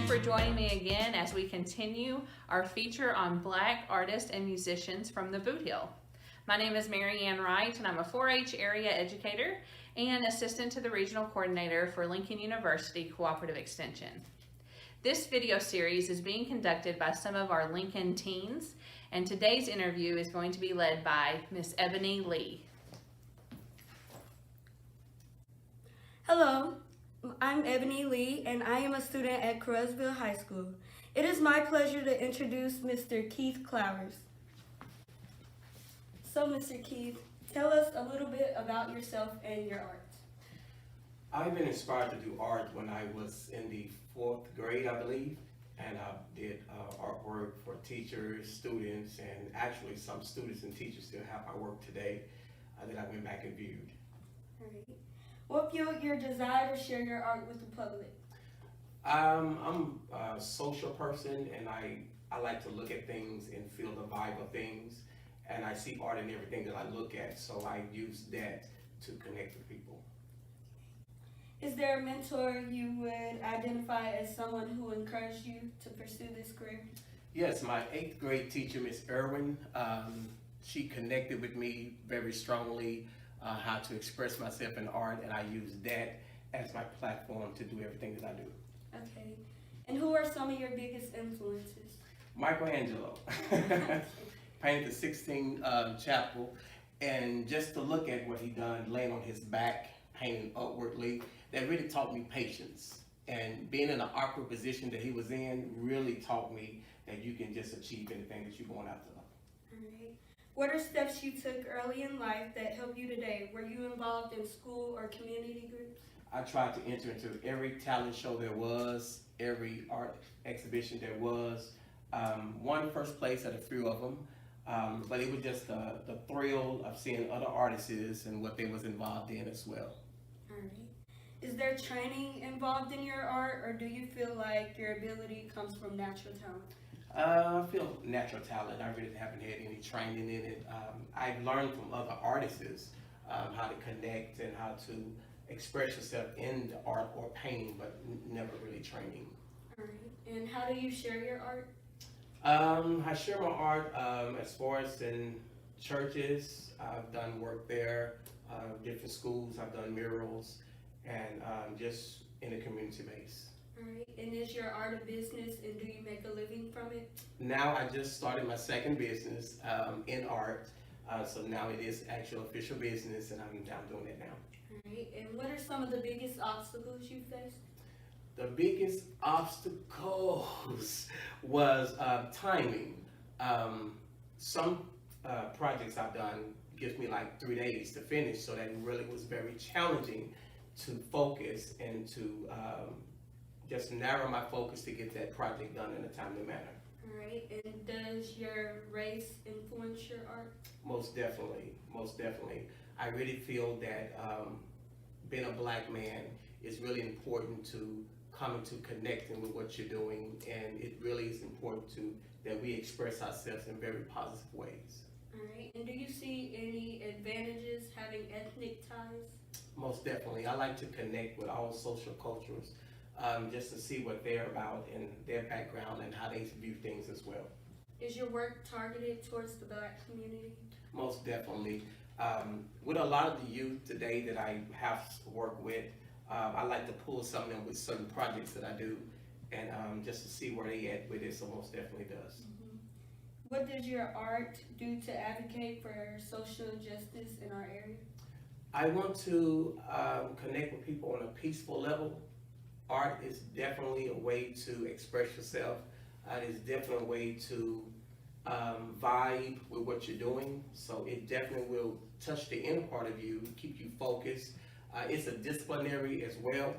you for joining me again as we continue our feature on Black artists and musicians from the Bootheel. My name is Mary Ann Wright, and I'm a 4-H area educator and assistant to the regional coordinator for Lincoln University Cooperative Extension. This video series is being conducted by some of our Lincoln teens, and today's interview is going to be led by Miss Ebony Lee. Hello, I'm Ebony Lee, and I am a student at Caruthersville High School. It is my pleasure to introduce Mr. Keith Clowers. So, Mr. Keith, tell us a little bit about yourself and your art. I've been inspired to do art when I was in the 4th grade, I believe, and I did artwork for teachers, students, and actually some students and teachers still have my work today that I went back and viewed. All right. What fueled your desire to share your art with the public? I'm a social person, and I like to look at things and feel the vibe of things, and I see art in everything that I look at, so I use that to connect with people. Is there a mentor you would identify as someone who encouraged you to pursue this career? Yes, my 8th grade teacher, Miss Irwin, she connected with me very strongly how to express myself in art, and I use that as my platform to do everything that I do. Okay. And who are some of your biggest influences? Michelangelo. Painted the Sistine Chapel, and just to look at what he done, laying on his back, painting upwardly, that really taught me patience. And being in an awkward position that he was in really taught me that you can just achieve anything that you're going after. All right. What are steps you took early in life that help you today? Were you involved in school or community groups? I tried to enter into every talent show there was, every art exhibition there was. Won first place at a few of them, but it was just the thrill of seeing other artists and what they was involved in as well. All right. Is there training involved in your art, or do you feel like your ability comes from natural talent? I feel natural talent. I really haven't had any training in it. I've learned from other artists how to connect and how to express yourself in the art or painting, but never really training. All right. And how do you share your art? I share my art as far as in churches. I've done work there, different schools. I've done murals, and just in a community base. All right. And is your art a business, and do you make a living from it? Now I just started my 2nd business in art, so now it is actual official business, and I'm doing it now. All right. And what are some of the biggest obstacles you faced? The biggest obstacles was timing. Some projects I've done gives me like 3 days to finish, so that really was very challenging to focus and to just narrow my focus to get that project done in a timely manner. All right. And does your race influence your art? Most definitely, most definitely. I really feel that being a Black man is really important to coming to connecting with what you're doing, and it really is important that we express ourselves in very positive ways. All right. And do you see any advantages having ethnic ties? Most definitely. I like to connect with all social cultures just to see what they're about and their background and how they view things as well. Is your work targeted towards the Black community? Most definitely. With a lot of the youth today that I have worked with, I like to pull some of them with certain projects that I do, and just to see where they at with it, so most definitely does. Mm-hmm. What does your art do to advocate for social justice in our area? I want to connect with people on a peaceful level. Art is definitely a way to express yourself. It is definitely a way to vibe with what you're doing, so it definitely will touch the inner part of you, keep you focused. It's a disciplinary as well,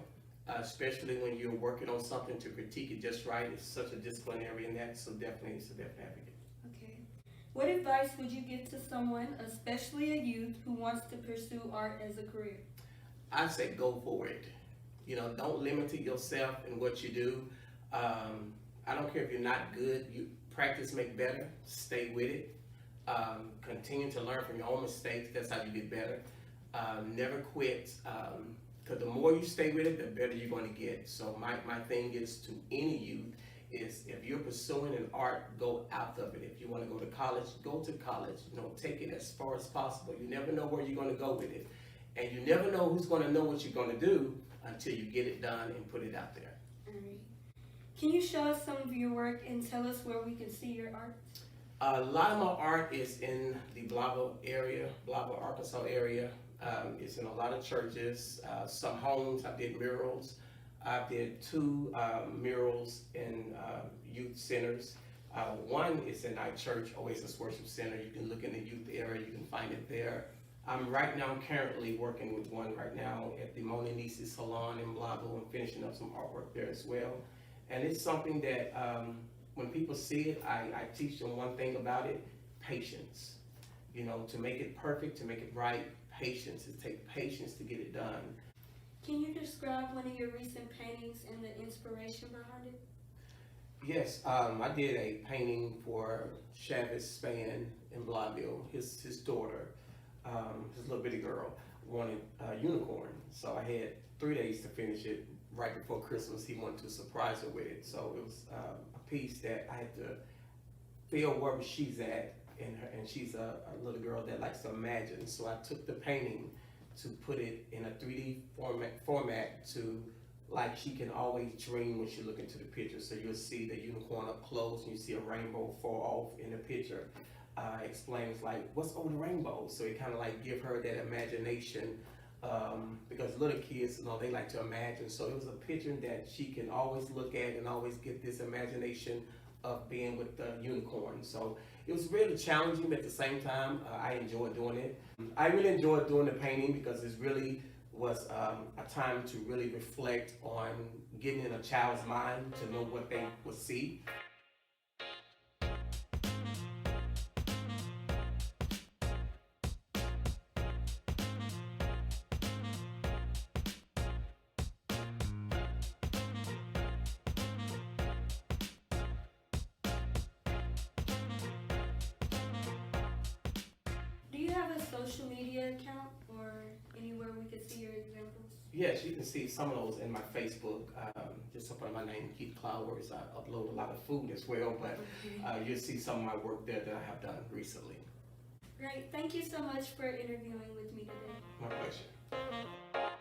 especially when you're working on something to critique it just right. It's such a disciplinary in that, so definitely it's a definite advocate. Okay. What advice would you give to someone, especially a youth, who wants to pursue art as a career? I say go for it. You know, don't limit yourself in what you do. I don't care if you're not good. You practice, make better. Stay with it. Continue to learn from your own mistakes. That's how you get better. Never quit. because the more you stay with it, the better you're going to get. So my thing is to any youth is if you're pursuing an art, go out of it. If you want to go to college, go to college. You know, take it as far as possible. You never know where you're going to go with it. And you never know who's going to know what you're going to do until you get it done and put it out there. All right. Can you show us some of your work and tell us where we can see your art? A lot of my art is in the Blythe area, Blythe, Arkansas area. It's in a lot of churches, some homes. I did murals. I did 2 murals in youth centers. One is in our church, Oasis Worship Center. You can look in the youth area, you can find it there. I'm currently working with one right now at the Mona Nisi Salon in Blythe. I'm finishing up some artwork there as well. And it's something that when people see it, I teach them one thing about it: patience. You know, to make it perfect, to make it right, patience. It takes patience to get it done. Can you describe one of your recent paintings and the inspiration behind it? Yes, I did a painting for Chavis Span in Blytheville. His daughter, his little bitty girl, wanted a unicorn. So I had 3 days to finish it. Right before Christmas, he wanted to surprise her with it. So it was a piece that I had to feel where she's at, and she's a little girl that likes to imagine. So I took the painting to put it in a 3D format to, like, she can always dream when she look into the picture. So you'll see the unicorn up close, and you see a rainbow fall off in the picture. Explains like what's over the rainbow. So it kind of like give her that imagination. Because little kids, you know, they like to imagine. So it was a picture that she can always look at and always get this imagination of being with the unicorn. So it was really challenging, but at the same time, I enjoyed doing it. I really enjoyed doing the painting because it really was a time to really reflect on getting in a child's mind to know what they would see. Do you have a social media account or anywhere we could see your examples? Yes, you can see some of those in my Facebook. Just up on my name, Keith Clowers. I upload a lot of food as well, but you'll see some of my work there that I have done recently. Great. Thank you so much for interviewing with me today. My pleasure.